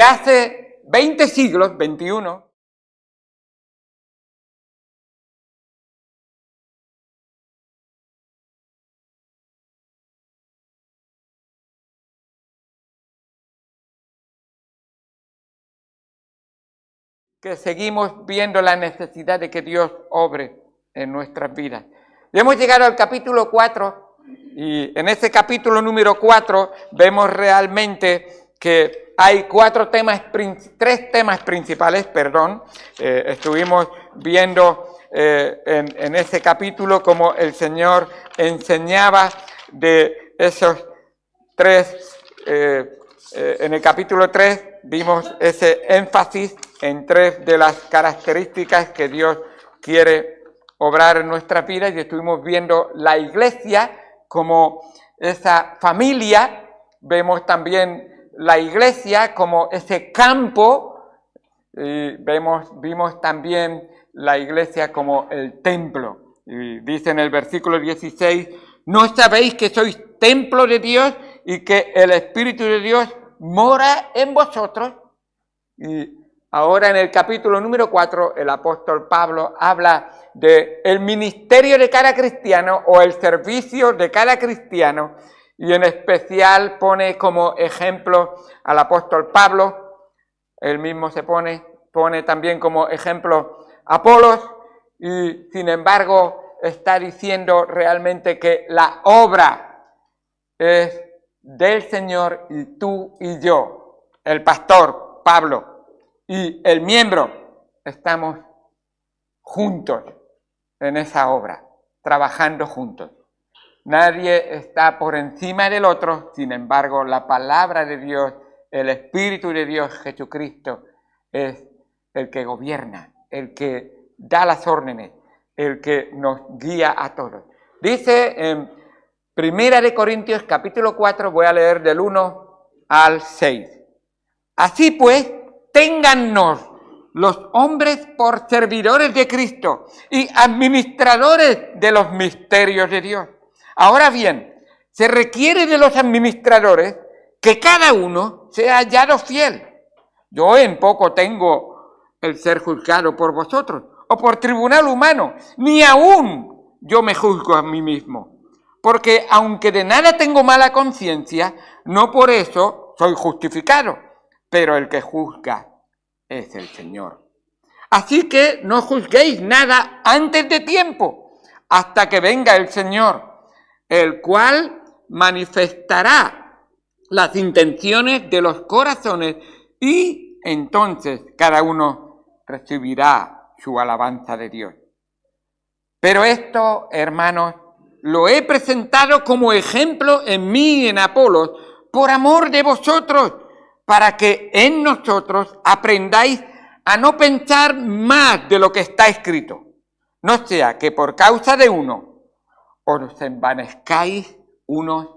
hace 20 siglos, 21, que seguimos viendo la necesidad de que Dios obre en nuestras vidas. Y hemos llegado al capítulo 4 y en ese capítulo número 4 vemos realmente que hay tres temas principales, estuvimos viendo en ese capítulo cómo el Señor enseñaba de esos tres, en el capítulo 3 vimos ese énfasis en tres de las características que Dios quiere obrar en nuestras vidas, y estuvimos viendo la iglesia como esa familia, vemos también la iglesia como ese campo, y vimos también la iglesia como el templo. Y dice en el versículo 16, ¿no sabéis que sois templo de Dios y que el Espíritu de Dios mora en vosotros? Y ahora en el capítulo número 4, el apóstol Pablo habla del ministerio de cada cristiano o el servicio de cada cristiano, y en especial pone como ejemplo al apóstol Pablo. Él mismo se pone también como ejemplo a Apolos, y sin embargo está diciendo realmente que la obra es del Señor, y tú y yo, el pastor Pablo y el miembro, estamos juntos en esa obra, trabajando juntos. Nadie está por encima del otro, sin embargo, la palabra de Dios, el Espíritu de Dios, Jesucristo, es el que gobierna, el que da las órdenes, el que nos guía a todos. Dice en 1 Corintios capítulo 4, voy a leer del 1 al 6. Así pues, téngannos los hombres por servidores de Cristo y administradores de los misterios de Dios. Ahora bien, se requiere de los administradores que cada uno sea hallado fiel. Yo en poco tengo el ser juzgado por vosotros o por tribunal humano, ni aún yo me juzgo a mí mismo. Porque aunque de nada tengo mala conciencia, no por eso soy justificado, pero el que juzga es el Señor. Así que no juzguéis nada antes de tiempo, hasta que venga el Señor, el cual manifestará las intenciones de los corazones, y entonces cada uno recibirá su alabanza de Dios. Pero esto, hermanos, lo he presentado como ejemplo en mí y en Apolos, por amor de vosotros, para que en nosotros aprendáis a no pensar más de lo que está escrito. No sea que por causa de uno os envanezcáis unos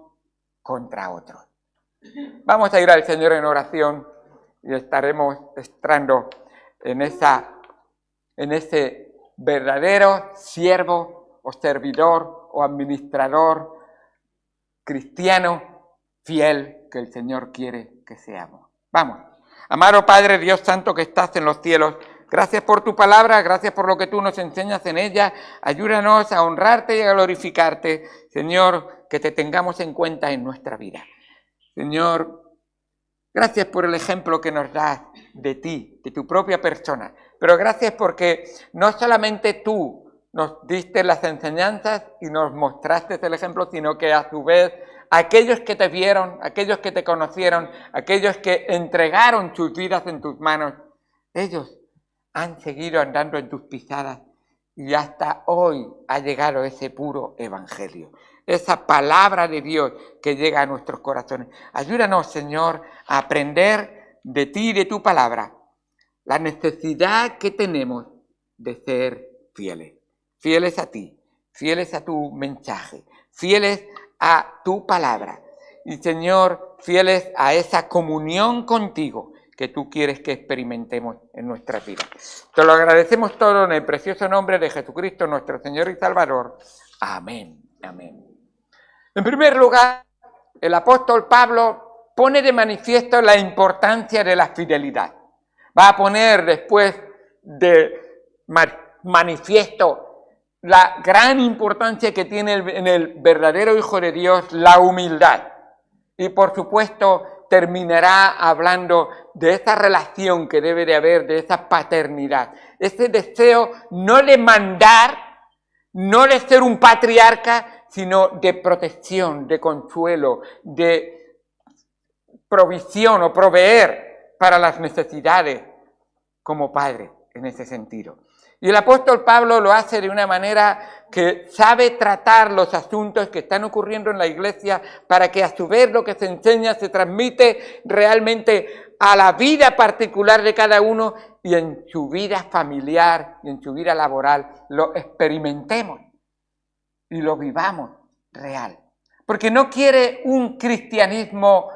contra otros. Vamos a ir al Señor en oración y estaremos entrando en ese verdadero siervo o servidor o administrador cristiano fiel que el Señor quiere que seamos. Vamos. Amado Padre, Dios Santo que estás en los cielos, gracias por tu palabra, gracias por lo que tú nos enseñas en ella. Ayúdanos a honrarte y a glorificarte, Señor, que te tengamos en cuenta en nuestra vida. Señor, gracias por el ejemplo que nos das de ti, de tu propia persona, pero gracias porque no solamente tú nos diste las enseñanzas y nos mostraste el ejemplo, sino que a su vez aquellos que te vieron, aquellos que te conocieron, aquellos que entregaron sus vidas en tus manos, ellos han seguido andando en tus pisadas y hasta hoy ha llegado ese puro evangelio, esa palabra de Dios que llega a nuestros corazones. Ayúdanos, Señor, a aprender de ti y de tu palabra la necesidad que tenemos de ser fieles, fieles a ti, fieles a tu mensaje, fieles a tu palabra y, Señor, fieles a esa comunión contigo que tú quieres que experimentemos en nuestra vida. Te lo agradecemos todo en el precioso nombre de Jesucristo, nuestro Señor y Salvador. Amén. Amén. En primer lugar, el apóstol Pablo pone de manifiesto la importancia de la fidelidad. Va a poner después de manifiesto la gran importancia que tiene en el verdadero Hijo de Dios la humildad. Y por supuesto terminará hablando de esa relación que debe de haber, de esa paternidad. Ese deseo no de mandar, no de ser un patriarca, sino de protección, de consuelo, de provisión o proveer para las necesidades como padre en ese sentido. Y el apóstol Pablo lo hace de una manera que sabe tratar los asuntos que están ocurriendo en la iglesia para que a su vez lo que se enseña se transmite realmente a la vida particular de cada uno y en su vida familiar y en su vida laboral lo experimentemos y lo vivamos real. Porque no quiere un cristianismo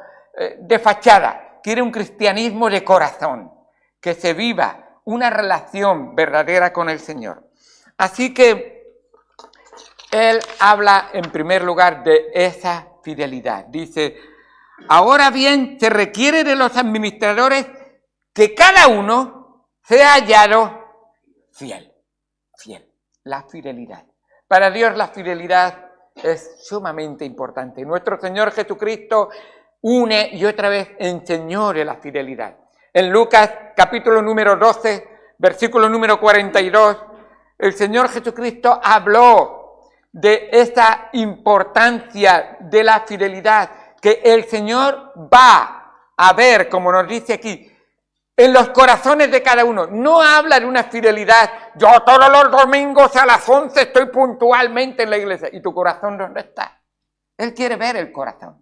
de fachada, quiere un cristianismo de corazón, que se viva una relación verdadera con el Señor. Así que él habla en primer lugar de esa fidelidad. Dice, ahora bien, se requiere de los administradores que cada uno sea hallado fiel. Fiel, la fidelidad. Para Dios la fidelidad es sumamente importante. Nuestro Señor Jesucristo une y otra vez enseñó de la fidelidad. En Lucas capítulo número 12, versículo número 42, el Señor Jesucristo habló de esa importancia de la fidelidad que el Señor va a ver, como nos dice aquí, en los corazones de cada uno. No habla de una fidelidad, yo todos los domingos a las 11 estoy puntualmente en la iglesia. ¿Y tu corazón dónde está? Él quiere ver el corazón.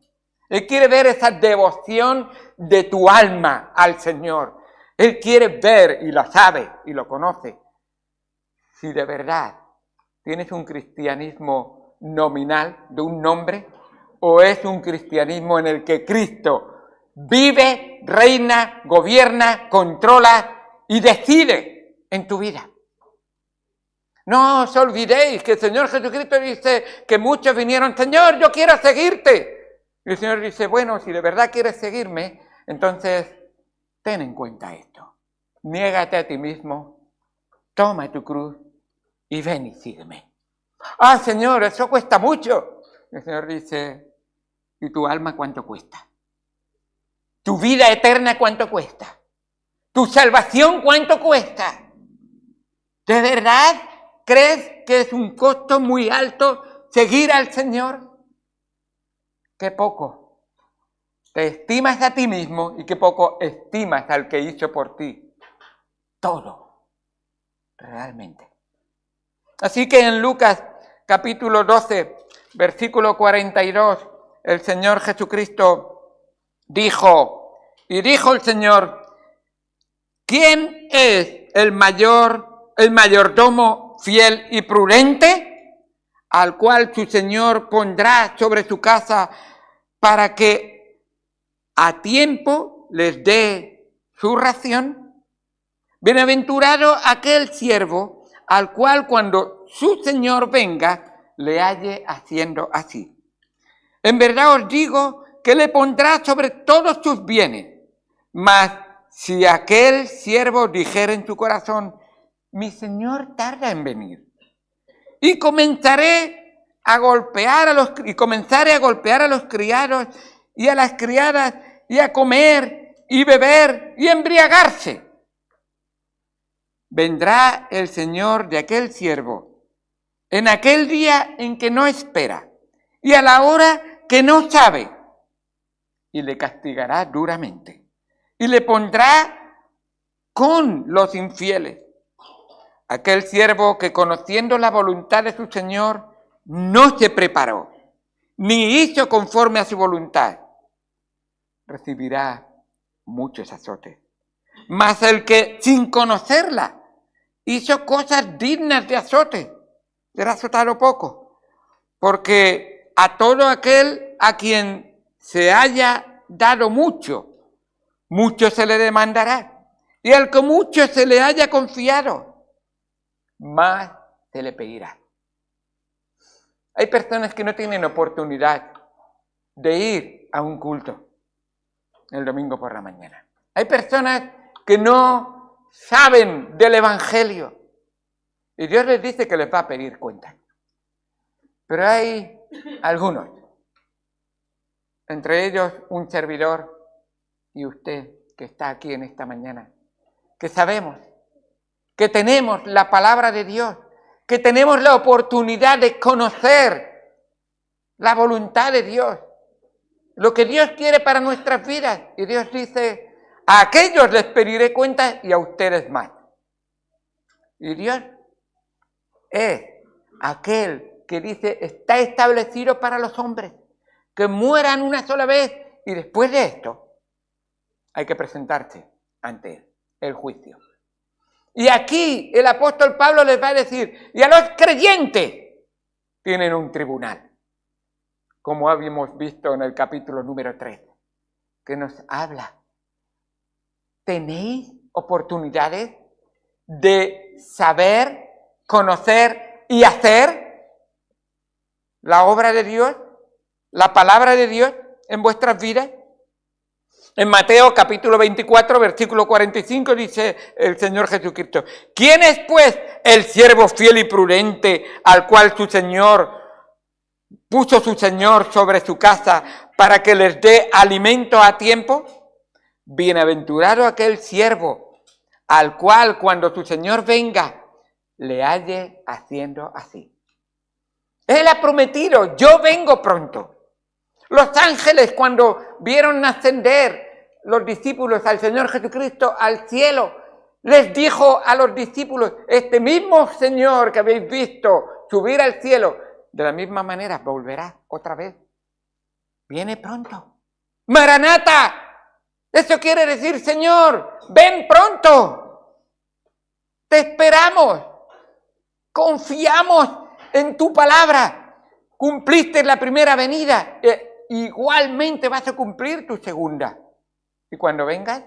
Él quiere ver esa devoción de tu alma al Señor. Él quiere ver, y lo sabe, y lo conoce, si de verdad tienes un cristianismo nominal, de un nombre, o es un cristianismo en el que Cristo vive, reina, gobierna, controla y decide en tu vida. No os olvidéis que el Señor Jesucristo dice que muchos vinieron, Señor, yo quiero seguirte. Y el Señor dice, bueno, si de verdad quieres seguirme, entonces ten en cuenta esto. Niégate a ti mismo, toma tu cruz y ven y sígueme. Ah, Señor, eso cuesta mucho. El Señor dice, ¿y tu alma cuánto cuesta? ¿Tu vida eterna cuánto cuesta? ¿Tu salvación cuánto cuesta? ¿De verdad crees que es un costo muy alto seguir al Señor? Qué poco te estimas a ti mismo y qué poco estimas al que hizo por ti todo, realmente. Así que en Lucas capítulo 12, versículo 42, el Señor Jesucristo dijo, y dijo el Señor, ¿quién es el mayordomo fiel y prudente? Al cual su Señor pondrá sobre su casa para que a tiempo les dé su ración. Bienaventurado aquel siervo al cual cuando su Señor venga le halle haciendo así. En verdad os digo que le pondrá sobre todos sus bienes. Mas si aquel siervo dijera en su corazón, mi Señor tarda en venir, y comenzaré a golpear a los criados y a las criadas y a comer y beber y embriagarse. Vendrá el Señor de aquel siervo en aquel día en que no espera y a la hora que no sabe, y le castigará duramente y le pondrá con los infieles. Aquel siervo que conociendo la voluntad de su Señor no se preparó, ni hizo conforme a su voluntad, recibirá muchos azotes. Mas el que sin conocerla hizo cosas dignas de azote, será azotado poco, porque a todo aquel a quien se haya dado mucho, mucho se le demandará, y al que mucho se le haya confiado, más se le pedirá. Hay personas que no tienen oportunidad de ir a un culto. el domingo por la mañana. Hay personas que no saben del Evangelio y Dios les dice que les va a pedir cuentas. Pero hay algunos, entre ellos un servidor y usted que está aquí en esta mañana, que sabemos que tenemos la palabra de Dios, que tenemos la oportunidad de conocer la voluntad de Dios, lo que Dios quiere para nuestras vidas. Y Dios dice, a aquellos les pediré cuentas y a ustedes más. Y Dios es aquel que dice, está establecido para los hombres, que mueran una sola vez y después de esto hay que presentarse ante él, el juicio. Y aquí el apóstol Pablo les va a decir, y a los creyentes tienen un tribunal, como habíamos visto en el capítulo número 3, que nos habla. ¿Tenéis oportunidades de saber, conocer y hacer la obra de Dios, la palabra de Dios en vuestras vidas? En Mateo capítulo 24, versículo 45 dice el Señor Jesucristo, ¿quién es pues el siervo fiel y prudente al cual su Señor puso su Señor sobre su casa para que les dé alimento a tiempo? Bienaventurado aquel siervo al cual cuando su Señor venga le halle haciendo así. Él ha prometido, yo vengo pronto. Los ángeles cuando vieron ascender los discípulos al Señor Jesucristo al cielo, les dijo a los discípulos, este mismo Señor que habéis visto subir al cielo, de la misma manera volverá otra vez. Viene pronto. Maranata. Eso quiere decir, Señor, ven pronto. Te esperamos. Confiamos en tu palabra. Cumpliste la primera venida. Igualmente vas a cumplir tu segunda. Y cuando vengas,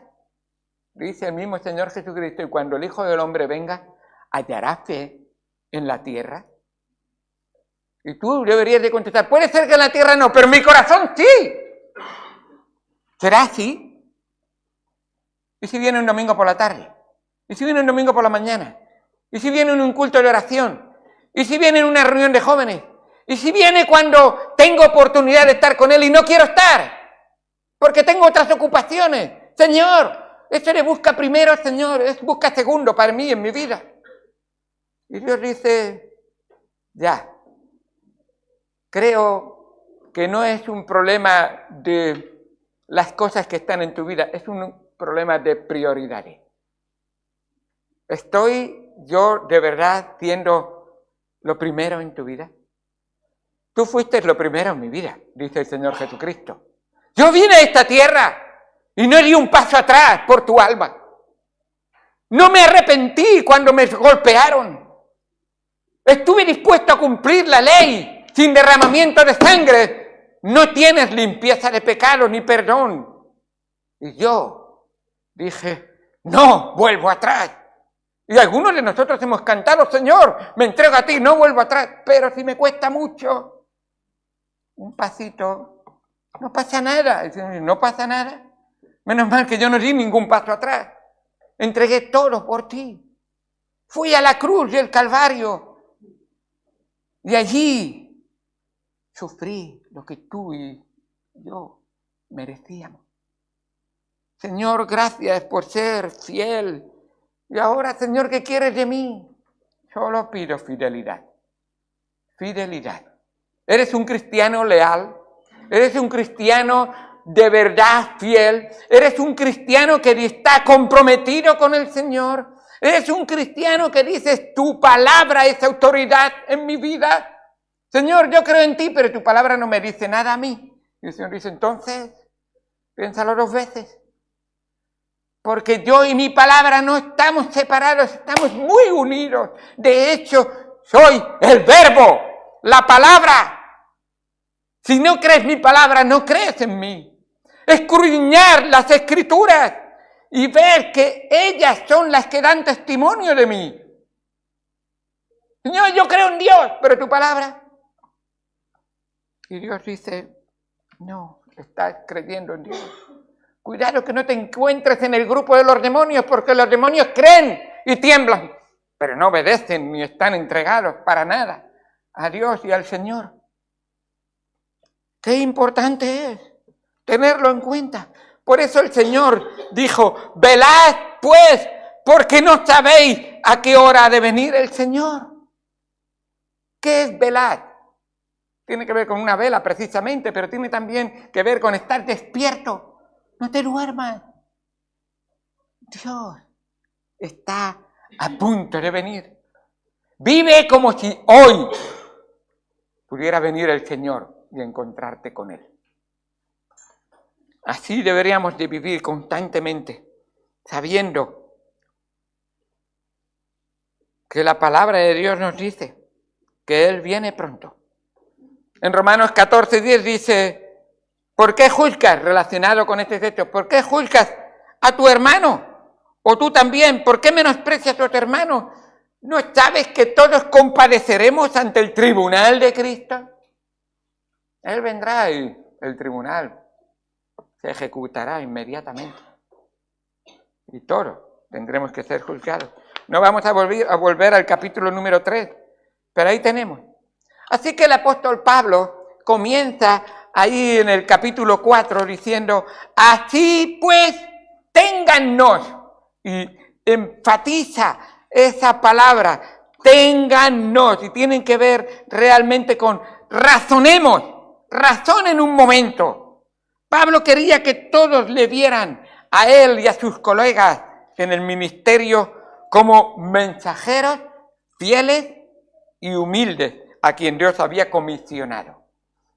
dice el mismo Señor Jesucristo, y cuando el Hijo del Hombre venga, hallará fe en la tierra. Y tú deberías de contestar, puede ser que en la tierra no, pero en mi corazón sí. ¿Será así? ¿Y si viene un domingo por la tarde? ¿Y si viene un domingo por la mañana? ¿Y si viene en un culto de oración? ¿Y si viene en una reunión de jóvenes? ¿Y si viene cuando tengo oportunidad de estar con él y no quiero estar? Porque tengo otras ocupaciones. Señor, eso le busca primero, Señor, es busca segundo para mí en mi vida. Y Dios dice, ya, creo que no es un problema de las cosas que están en tu vida, es un problema de prioridades. ¿Estoy yo de verdad siendo lo primero en tu vida? Tú fuiste lo primero en mi vida, dice el Señor Jesucristo. Yo vine a esta tierra y no di un paso atrás por tu alma. No me arrepentí cuando me golpearon. Estuve dispuesto a cumplir la ley sin derramamiento de sangre. No tienes limpieza de pecado ni perdón. Y yo dije, no vuelvo atrás. Y algunos de nosotros hemos cantado, Señor, me entrego a ti, no vuelvo atrás. Pero si me cuesta mucho, un pasito, no pasa nada. No pasa nada. Menos mal que yo no di ningún paso atrás. Entregué todo por ti. Fui a la cruz del Calvario. Y allí sufrí lo que tú y yo merecíamos. Señor, gracias por ser fiel. Y ahora, Señor, ¿qué quieres de mí? Solo pido fidelidad. Fidelidad. ¿Eres un cristiano leal? ¿Eres un cristiano de verdad fiel? ¿Eres un cristiano que está comprometido con el Señor? ¿Eres un cristiano que dices, tu palabra es autoridad en mi vida? Señor, yo creo en ti, pero tu palabra no me dice nada a mí. Y el Señor dice, entonces, piénsalo 2 veces. Porque yo y mi palabra no estamos separados, estamos muy unidos. De hecho, soy el verbo, la palabra. Si no crees mi palabra, no crees en mí. Escudriñar las escrituras y ver que ellas son las que dan testimonio de mí. Señor, yo creo en Dios, pero tu palabra. Y Dios dice, no, estás creyendo en Dios. Cuidado que no te encuentres en el grupo de los demonios, porque los demonios creen y tiemblan, pero no obedecen ni están entregados para nada a Dios y al Señor. Qué importante es tenerlo en cuenta. Por eso el Señor dijo, velad pues, porque no sabéis a qué hora ha de venir el Señor. ¿Qué es velar? Tiene que ver con una vela precisamente, pero tiene también que ver con estar despierto. No te duermas. Dios está a punto de venir. Vive como si hoy pudiera venir el Señor y encontrarte con Él. Así deberíamos de vivir constantemente, sabiendo que la palabra de Dios nos dice que Él viene pronto. En Romanos 14:10 dice, ¿por qué juzgas, relacionado con este texto, por qué juzgas a tu hermano? O tú también, ¿por qué menosprecias a tu hermano? ¿No sabes que todos compadeceremos ante el tribunal de Cristo? Él vendrá y el tribunal se ejecutará inmediatamente. Y todos tendremos que ser juzgados. No vamos a volver al capítulo número 3, pero ahí tenemos. Así que el apóstol Pablo comienza ahí en el capítulo 4 diciendo, así pues, téngannos, y enfatiza esa palabra, téngannos, y tienen que ver realmente con razonemos, razonen un momento. Pablo quería que todos le vieran a él y a sus colegas en el ministerio como mensajeros fieles y humildes a quien Dios había comisionado.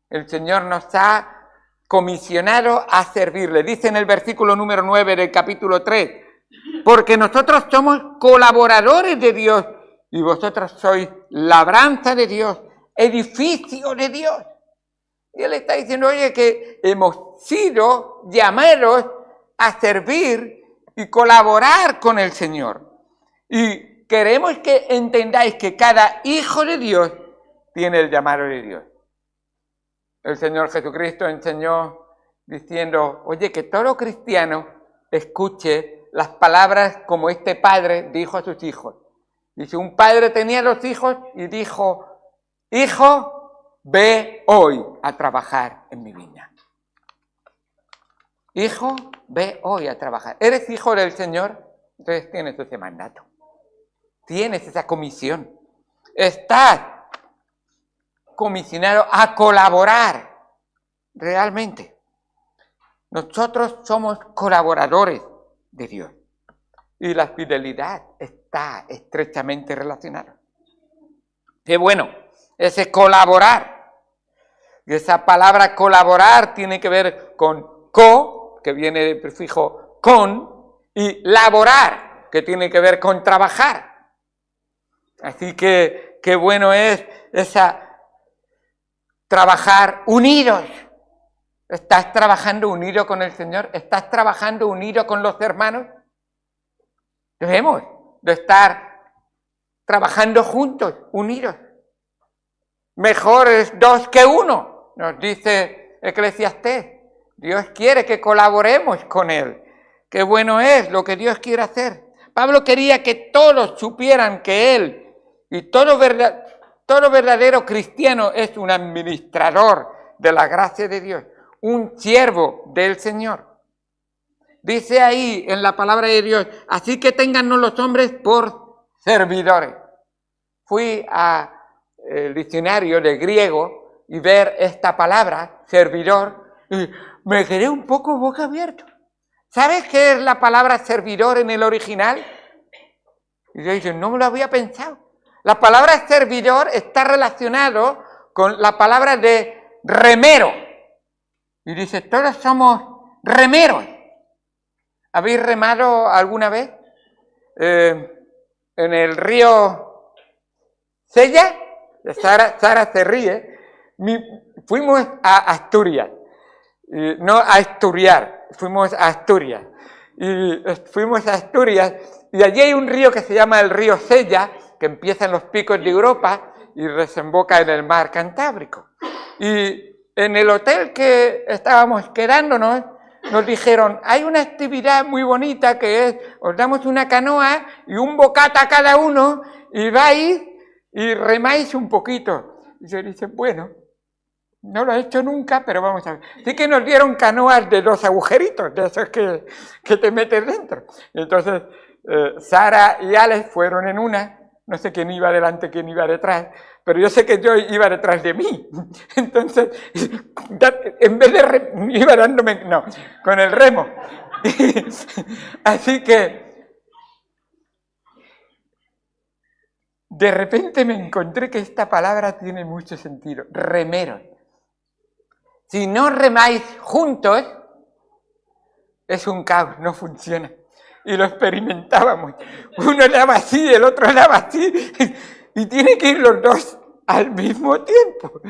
El Señor nos ha comisionado a servirle. Dice en el versículo número 9 del capítulo 3, porque nosotros somos colaboradores de Dios y vosotros sois labranza de Dios, edificio de Dios. Y Él está diciendo, oye, que hemos sido llamados a servir y colaborar con el Señor. Y queremos que entendáis que cada hijo de Dios tiene el llamado de Dios. El Señor Jesucristo enseñó diciendo, oye, que todo cristiano escuche las palabras como este padre dijo a sus hijos. Dice, un padre tenía 2 hijos y dijo, hijo, ve hoy a trabajar en mi viña. Hijo, ve hoy a trabajar. ¿Eres hijo del Señor? Entonces tienes ese mandato. Tienes esa comisión. Estás comisionado a colaborar realmente. Nosotros somos colaboradores de Dios y la fidelidad está estrechamente relacionada. Qué bueno, ese colaborar. Y esa palabra colaborar tiene que ver con co, que viene del prefijo con, y laborar, que tiene que ver con trabajar. Así que qué bueno es esa trabajar unidos. ¿Estás trabajando unido con el Señor? ¿Estás trabajando unido con los hermanos? Debemos de estar trabajando juntos, unidos. Mejor es 2 que 1, nos dice Eclesiastés. Dios quiere que colaboremos con Él. Qué bueno es lo que Dios quiere hacer. Pablo quería que todos supieran que Él y todo verdadero cristiano es un administrador de la gracia de Dios, un siervo del Señor. Dice ahí en la palabra de Dios, así que téngannos los hombres por servidores. Fui al diccionario de griego y ver esta palabra, servidor, y me quedé un poco boca abierta. ¿Sabes qué es la palabra servidor en el original? Y yo dije, no me lo había pensado. La palabra servidor está relacionado con la palabra de remero. Y dice, todos somos remeros. ¿Habéis remado alguna vez en el río Sella? Sara se ríe. Fuimos a Asturias, no a estudiar, fuimos a Asturias. Y fuimos a Asturias y allí hay un río que se llama el río Sella, que empieza en los picos de Europa y desemboca en el mar Cantábrico. Y en el hotel que estábamos quedándonos, nos dijeron, hay una actividad muy bonita que es, os damos una canoa y un bocata a cada uno y vais y remáis un poquito. Y yo dije, bueno, no lo he hecho nunca, pero vamos a ver. Sí que nos dieron canoas de 2 agujeritos, de esos que te metes dentro. Y entonces Sara y Alex fueron en una, no sé quién iba delante, quién iba detrás, pero yo sé que yo iba detrás de mí. Entonces, en vez de iba dándome, no, con el remo. Así que, de repente me encontré que esta palabra tiene mucho sentido, remeros. Si no remáis juntos, es un caos, no funciona. Y lo experimentábamos. Uno daba así, el otro daba así, y tienen que ir los dos al mismo tiempo.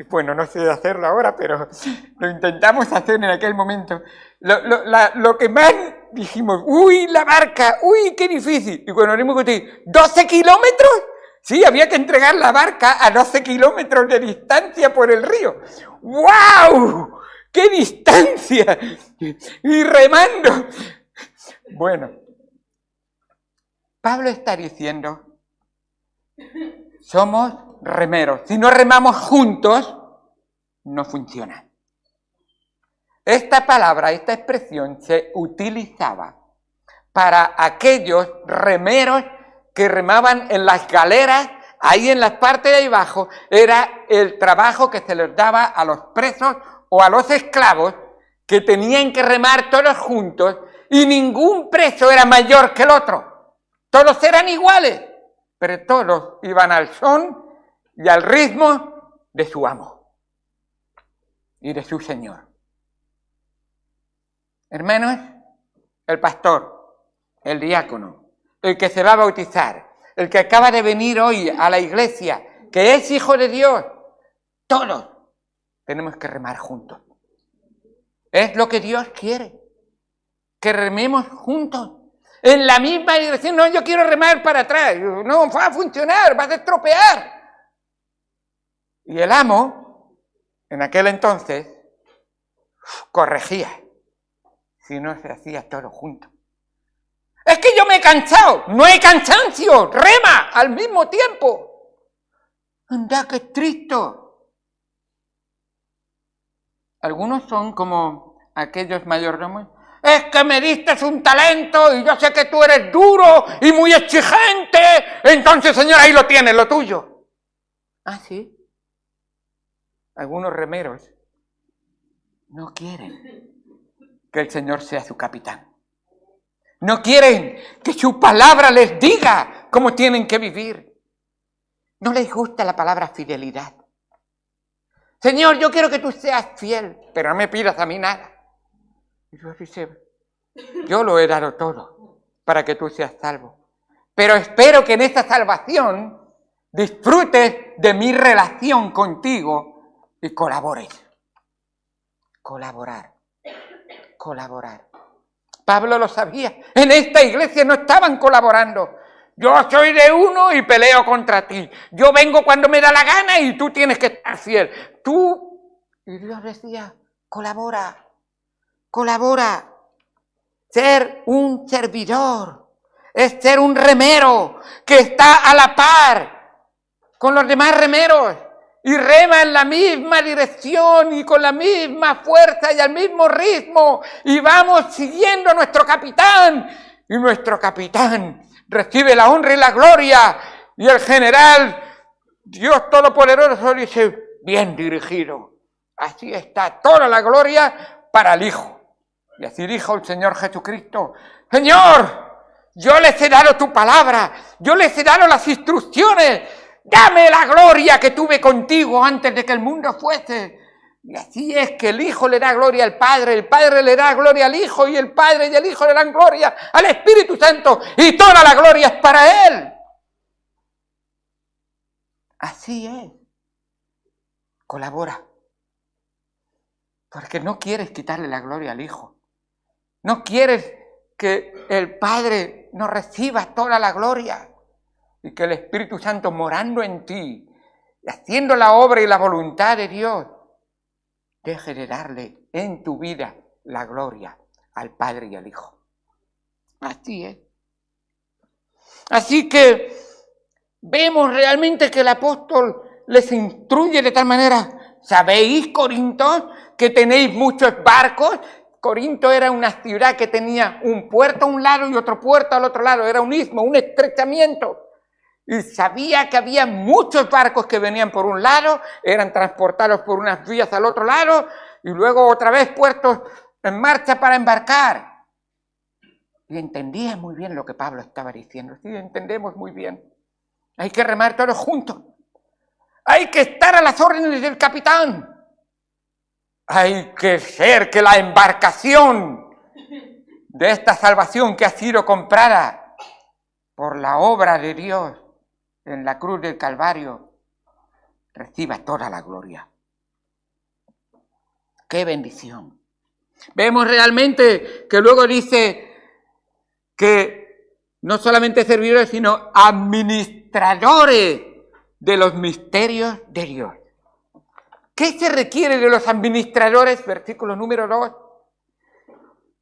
Bueno, no sé hacerlo ahora, pero lo intentamos hacer en aquel momento. Lo que más dijimos, ¡uy, la barca! ¡Uy, qué difícil! Y cuando dimos cuenta, ¿12 kilómetros? Sí, había que entregar la barca a 12 kilómetros de distancia por el río. ¡Wow! ¡Qué distancia! Y remando. Bueno, Pablo está diciendo, somos remeros. Si no remamos juntos, no funciona. Esta palabra, esta expresión se utilizaba para aquellos remeros que remaban en las galeras, ahí en la parte de abajo, era el trabajo que se les daba a los presos o a los esclavos que tenían que remar todos juntos y ningún preso era mayor que el otro. Todos eran iguales, pero todos iban al son y al ritmo de su amo y de su Señor. Hermanos, el pastor, el diácono, el que se va a bautizar, el que acaba de venir hoy a la iglesia, que es hijo de Dios, todos tenemos que remar juntos. Es lo que Dios quiere, que rememos juntos, en la misma dirección. No, yo quiero remar para atrás, no va a funcionar, vas a estropear. Y el amo, en aquel entonces, corregía, si no se hacía todo junto. Es que yo me he cansado. No hay cansancio. Rema al mismo tiempo. Anda, qué triste. Algunos son como aquellos mayordomos. Es que me diste un talento y yo sé que tú eres duro y muy exigente. Entonces, Señor, ahí lo tienes, lo tuyo. Ah, sí. Algunos remeros no quieren que el Señor sea su capitán. No quieren que su palabra les diga cómo tienen que vivir. No les gusta la palabra fidelidad. Señor, yo quiero que tú seas fiel, pero no me pidas a mí nada. Y Dios dice, yo lo he dado todo para que tú seas salvo. Pero espero que en esta salvación disfrutes de mi relación contigo y colabores. Colaborar. Pablo lo sabía. En esta iglesia no estaban colaborando. Yo soy de uno y peleo contra ti. Yo vengo cuando me da la gana y tú tienes que estar fiel. Y Dios decía, colabora. Ser un servidor es ser un remero que está a la par con los demás remeros y rema en la misma dirección y con la misma fuerza y al mismo ritmo y vamos siguiendo a nuestro capitán y nuestro capitán recibe la honra y la gloria y el general, Dios Todopoderoso, dice, bien dirigido. Así está toda la gloria para el Hijo. Y así dijo el Señor Jesucristo, Señor, yo les he dado tu palabra, yo les he dado las instrucciones, dame la gloria que tuve contigo antes de que el mundo fuese. Y así es que el Hijo le da gloria al Padre, el Padre le da gloria al Hijo y el Padre y el Hijo le dan gloria al Espíritu Santo y toda la gloria es para Él. Así es. Colabora. Porque no quieres quitarle la gloria al Hijo. No quieres que el Padre no reciba toda la gloria y que el Espíritu Santo morando en ti, haciendo la obra y la voluntad de Dios, deje de darle en tu vida la gloria al Padre y al Hijo. Así es. Así que vemos realmente que el apóstol les instruye de tal manera. ¿Sabéis, Corinto, que tenéis muchos barcos? Corinto era una ciudad que tenía un puerto a un lado y otro puerto al otro lado. Era un istmo, un estrechamiento. Y sabía que había muchos barcos que venían por un lado, eran transportados por unas vías al otro lado y luego otra vez puestos en marcha para embarcar. Y entendía muy bien lo que Pablo estaba diciendo. Sí, entendemos muy bien. Hay que remar todos juntos. Hay que estar a las órdenes del capitán. Hay que ser que la embarcación de esta salvación que ha sido comprada por la obra de Dios en la cruz del Calvario reciba toda la gloria. ¡Qué bendición! Vemos realmente que luego dice que no solamente servidores, sino administradores de los misterios de Dios. ¿Qué se requiere de los administradores? Versículo número 2.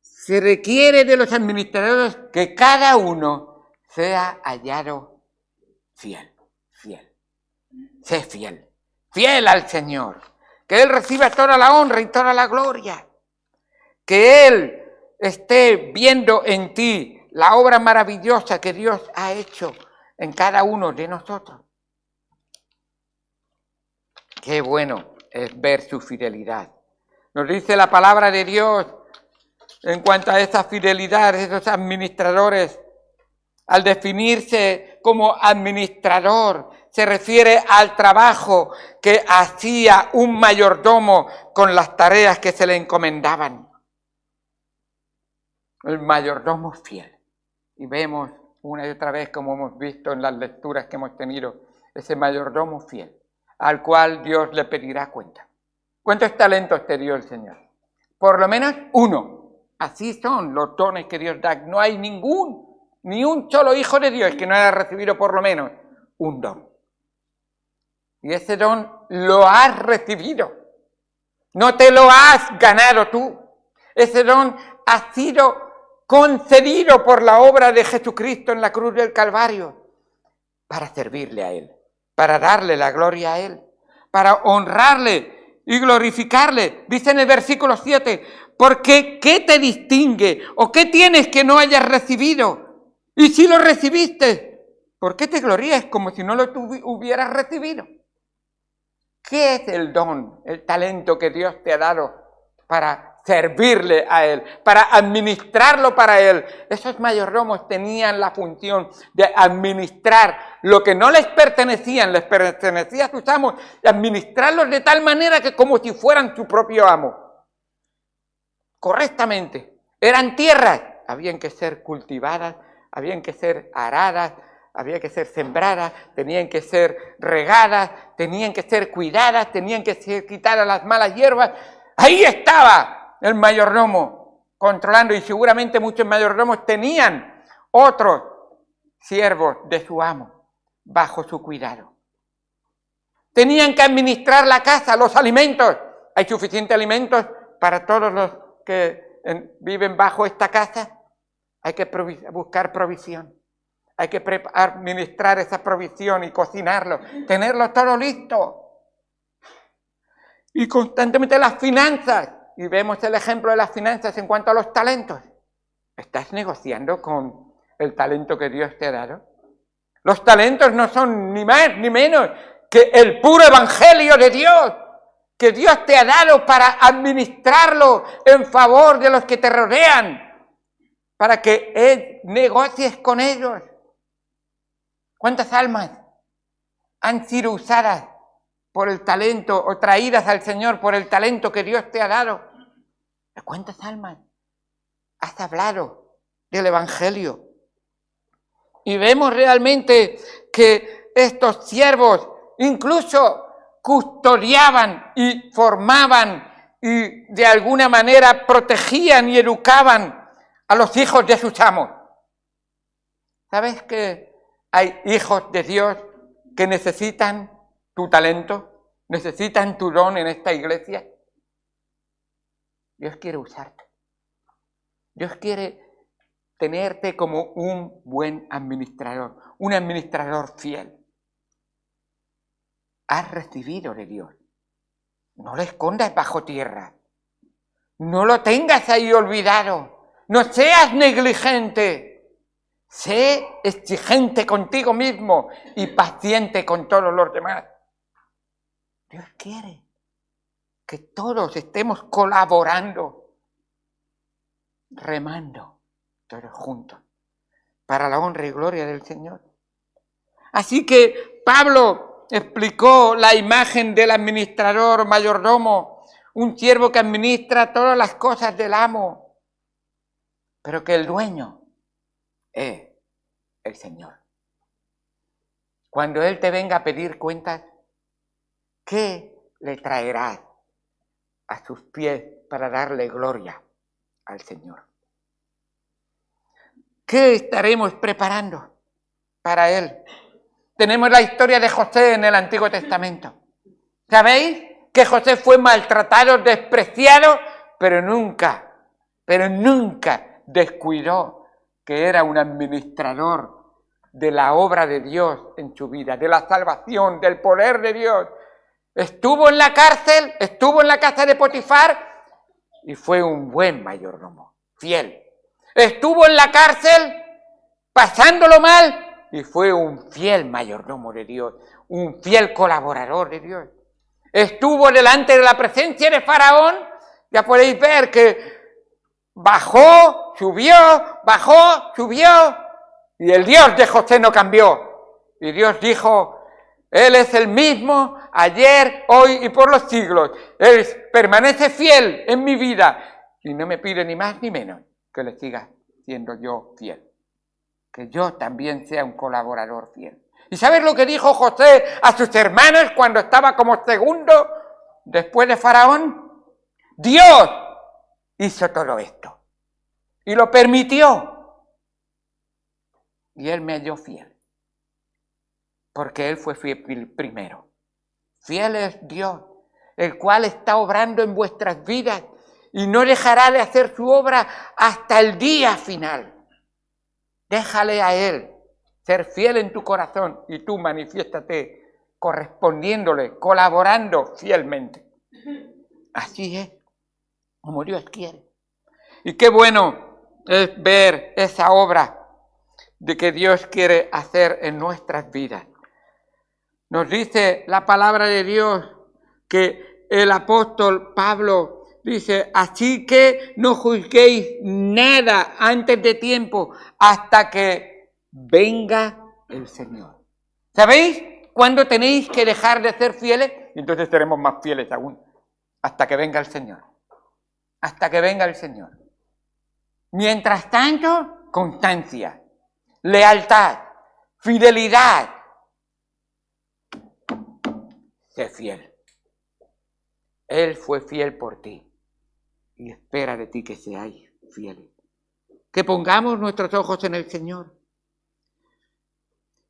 Se requiere de los administradores que cada uno sea hallado fiel. Sé fiel. Fiel al Señor. Que Él reciba toda la honra y toda la gloria. Que Él esté viendo en ti la obra maravillosa que Dios ha hecho en cada uno de nosotros. Qué bueno es ver su fidelidad. Nos dice la palabra de Dios en cuanto a esa fidelidad de esos administradores. Al definirse como administrador, se refiere al trabajo que hacía un mayordomo con las tareas que se le encomendaban. El mayordomo fiel. Y vemos una y otra vez, como hemos visto en las lecturas que hemos tenido, ese mayordomo fiel, al cual Dios le pedirá cuenta. ¿Cuántos talentos te dio el Señor? Por lo menos uno. Así son los dones que Dios da. No hay ni un solo hijo de Dios que no haya recibido por lo menos un don. Y ese don lo has recibido. No te lo has ganado tú. Ese don ha sido concedido por la obra de Jesucristo en la cruz del Calvario para servirle a Él, para darle la gloria a Él, para honrarle y glorificarle. Dice en el versículo 7, porque ¿qué te distingue o qué tienes que no hayas recibido? Y si lo recibiste, ¿por qué te glorías como si no lo hubieras recibido? ¿Qué es el don, el talento que Dios te ha dado para servirle a Él, para administrarlo para Él? Esos mayordomos tenían la función de administrar lo que no les pertenecía a sus amos, y administrarlos de tal manera que como si fueran su propio amo. Correctamente. Eran tierras, habían que ser cultivadas, habían que ser aradas, había que ser sembradas, tenían que ser regadas, tenían que ser cuidadas, tenían que ser quitadas las malas hierbas. Ahí estaba el mayordomo controlando, y seguramente muchos mayordomos tenían otros siervos de su amo bajo su cuidado. Tenían que administrar la casa, los alimentos. ¿Hay suficiente alimentos para todos los que viven bajo esta casa? Hay que buscar provisión. Hay que administrar esa provisión y cocinarlo, tenerlo todo listo. Y constantemente las finanzas. Y vemos el ejemplo de las finanzas en cuanto a los talentos. ¿Estás negociando con el talento que Dios te ha dado? Los talentos no son ni más ni menos que el puro evangelio de Dios, que Dios te ha dado para administrarlo en favor de los que te rodean, para que negocies con ellos. ¿Cuántas almas han sido usadas por el talento o traídas al Señor por el talento que Dios te ha dado? ¿De cuántas almas has hablado del evangelio? Y vemos realmente que estos siervos incluso custodiaban y formaban y de alguna manera protegían y educaban a los hijos de sus amos. ¿Sabes que hay hijos de Dios que necesitan tu talento, necesitan tu don en esta iglesia? Dios quiere usarte. Dios quiere tenerte como un buen administrador, un administrador fiel. Has recibido de Dios. No lo escondas bajo tierra. No lo tengas ahí olvidado. No seas negligente. Sé exigente contigo mismo y paciente con todos los demás. Dios quiere que todos estemos colaborando, remando todos juntos para la honra y gloria del Señor. Así que Pablo explicó la imagen del administrador mayordomo, un siervo que administra todas las cosas del amo, pero que el dueño es el Señor. Cuando Él te venga a pedir cuentas, ¿qué le traerás a sus pies para darle gloria al Señor? ¿Qué estaremos preparando para Él? Tenemos la historia de José en el Antiguo Testamento. ¿Sabéis que José fue maltratado, despreciado, pero nunca descuidó que era un administrador de la obra de Dios en su vida, de la salvación, del poder de Dios? Estuvo en la cárcel, estuvo en la casa de Potifar y fue un buen mayordomo, fiel. Estuvo en la cárcel pasándolo mal y fue un fiel mayordomo de Dios, un fiel colaborador de Dios. Estuvo delante de la presencia de Faraón, ya podéis ver que bajó, subió, y el Dios de José no cambió. Y Dios dijo: Él es el mismo ayer, hoy y por los siglos. Él permanece fiel en mi vida y no me pide ni más ni menos que le siga siendo yo fiel. Que yo también sea un colaborador fiel. ¿Y sabes lo que dijo José a sus hermanos cuando estaba como segundo después de Faraón? Dios hizo todo esto y lo permitió. Y Él me halló fiel. Porque Él fue fiel primero. Fiel es Dios, el cual está obrando en vuestras vidas y no dejará de hacer su obra hasta el día final. Déjale a Él ser fiel en tu corazón y tú manifiéstate correspondiéndole, colaborando fielmente. Así es como Dios quiere. Y qué bueno es ver esa obra de que Dios quiere hacer en nuestras vidas. Nos dice la palabra de Dios que el apóstol Pablo dice: así que no juzguéis nada antes de tiempo hasta que venga el Señor. ¿Sabéis cuándo tenéis que dejar de ser fieles? Y entonces seremos más fieles aún. Hasta que venga el Señor. Hasta que venga el Señor. Mientras tanto, constancia, lealtad, fidelidad. Sé fiel. Él fue fiel por ti y espera de ti que seáis fieles. Que pongamos nuestros ojos en el Señor.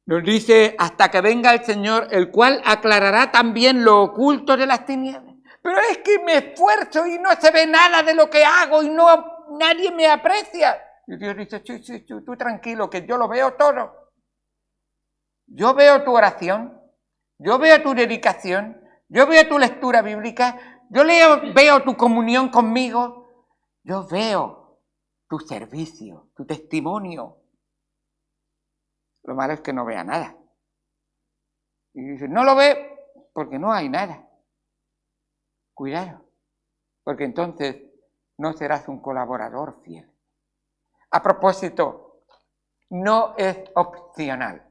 Nos dice: hasta que venga el Señor, el cual aclarará también lo oculto de las tinieblas. Pero es que me esfuerzo y no se ve nada de lo que hago y nadie me aprecia. Y Dios dice: sí, tú tranquilo, que yo lo veo todo. Yo veo tu oración. Yo veo tu dedicación, yo veo tu lectura bíblica, yo veo tu comunión conmigo, yo veo tu servicio, tu testimonio. Lo malo es que no vea nada. Y dice: no lo ve porque no hay nada. Cuidado, porque entonces no serás un colaborador fiel. A propósito, no es opcional.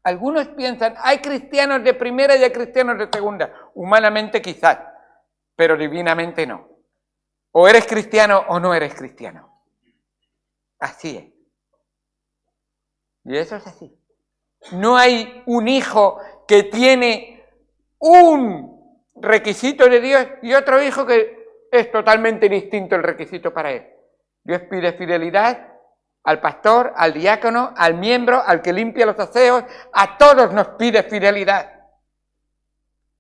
Algunos piensan: hay cristianos de primera y hay cristianos de segunda. Humanamente quizás, pero divinamente no. O eres cristiano o no eres cristiano. Así es. Y eso es así. No hay un hijo que tiene un requisito de Dios y otro hijo que es totalmente distinto el requisito para él. Dios pide fidelidad al pastor, al diácono, al miembro, al que limpia los aseos, a todos nos pide fidelidad.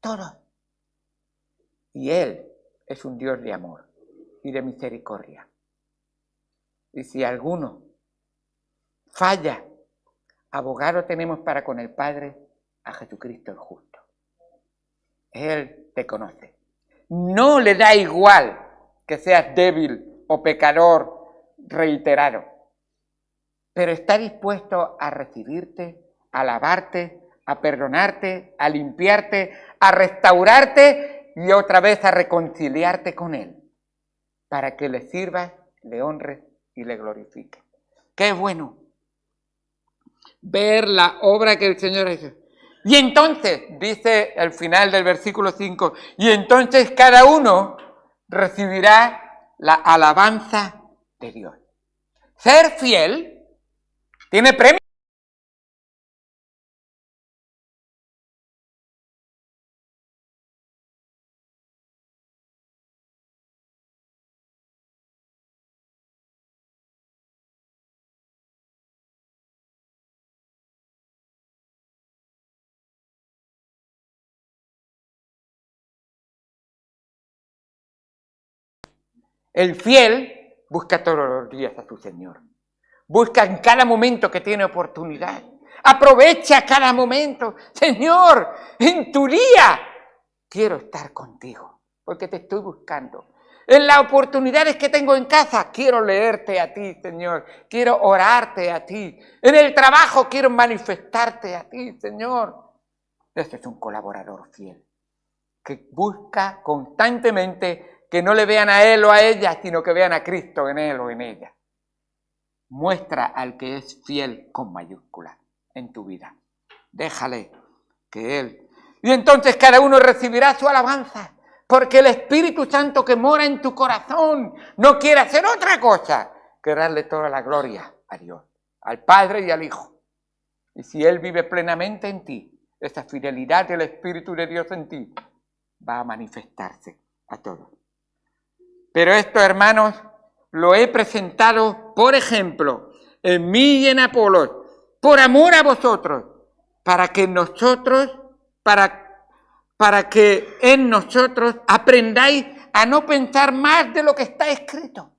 Todos. Y Él es un Dios de amor y de misericordia. Y si alguno falla, abogado tenemos para con el Padre, a Jesucristo el justo. Él te conoce. No le da igual que seas débil o pecador reiterado, pero está dispuesto a recibirte, a lavarte, a perdonarte, a limpiarte, a restaurarte y otra vez a reconciliarte con Él, para que le sirvas, le honres y le glorifiques. ¡Qué bueno! Ver la obra que el Señor hizo. Y entonces, dice el final del versículo 5, y entonces cada uno recibirá la alabanza de Dios. Ser fiel tiene premio. El fiel busca todos los días a su Señor. Busca en cada momento que tiene oportunidad. Aprovecha cada momento. Señor, en tu día quiero estar contigo porque te estoy buscando. En las oportunidades que tengo en casa quiero leerte a ti, Señor. Quiero orarte a ti. En el trabajo quiero manifestarte a ti, Señor. Este es un colaborador fiel que busca constantemente que no le vean a él o a ella, sino que vean a Cristo en él o en ella. Muestra al que es fiel con mayúscula en tu vida. Déjale que Él. Y entonces cada uno recibirá su alabanza, porque el Espíritu Santo que mora en tu corazón no quiere hacer otra cosa que darle toda la gloria a Dios, al Padre y al Hijo. Y si Él vive plenamente en ti, esa fidelidad del Espíritu de Dios en ti va a manifestarse a todos. Pero esto, hermanos, lo he presentado, por ejemplo, en mí y en Apolos, por amor a vosotros, para que en nosotros aprendáis a no pensar más de lo que está escrito.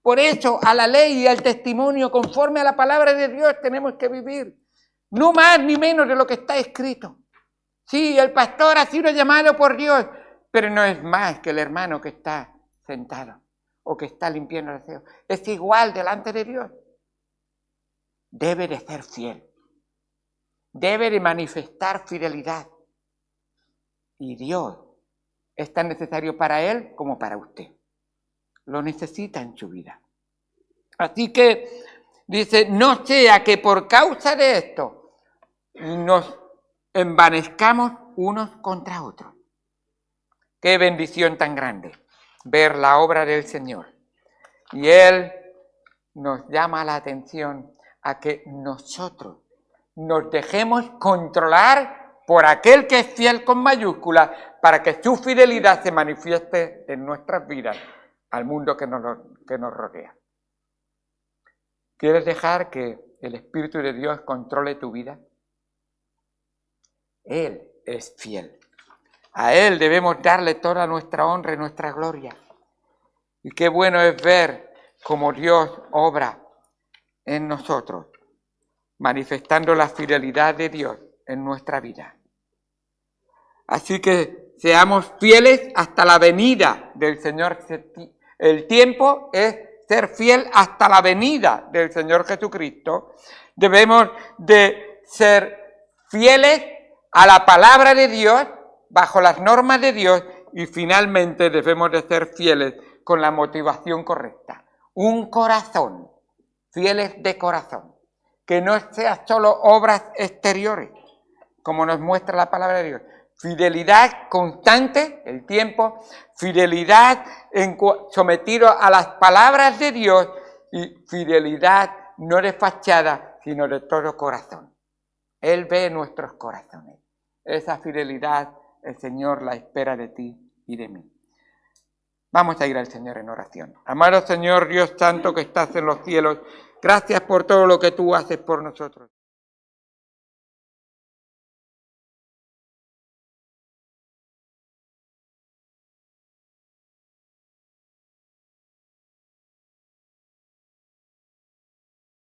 Por eso, a la ley y al testimonio, conforme a la palabra de Dios, tenemos que vivir. No más ni menos de lo que está escrito. Sí, el pastor ha sido llamado por Dios, pero no es más que el hermano que está sentado o que está limpiando el aseo. Es igual delante de Dios. Debe de ser fiel. Debe de manifestar fidelidad. Y Dios es tan necesario para él como para usted. Lo necesita en su vida. Así que dice, no sea que por causa de esto nos envanezcamos unos contra otros. Qué bendición tan grande ver la obra del Señor. Y Él nos llama la atención a que nosotros nos dejemos controlar por aquel que es fiel con mayúsculas para que su fidelidad se manifieste en nuestras vidas al mundo que nos rodea. ¿Quieres dejar que el Espíritu de Dios controle tu vida? Él es fiel. A Él debemos darle toda nuestra honra y nuestra gloria. Y qué bueno es ver cómo Dios obra en nosotros, manifestando la fidelidad de Dios en nuestra vida. Así que seamos fieles hasta la venida del Señor. El tiempo es ser fiel hasta la venida del Señor Jesucristo. Debemos de ser fieles a la palabra de Dios, bajo las normas de Dios, y finalmente debemos de ser fieles con la motivación correcta. Un corazón, fieles de corazón, que no sea solo obras exteriores, como nos muestra la palabra de Dios. Fidelidad constante, el tiempo, fidelidad sometido a las palabras de Dios y fidelidad no de fachada, sino de todo corazón. Él ve nuestros corazones. Esa fidelidad el Señor la espera de ti y de mí. Vamos a ir al Señor en oración. Amado Señor Dios Santo que estás en los cielos, gracias por todo lo que tú haces por nosotros.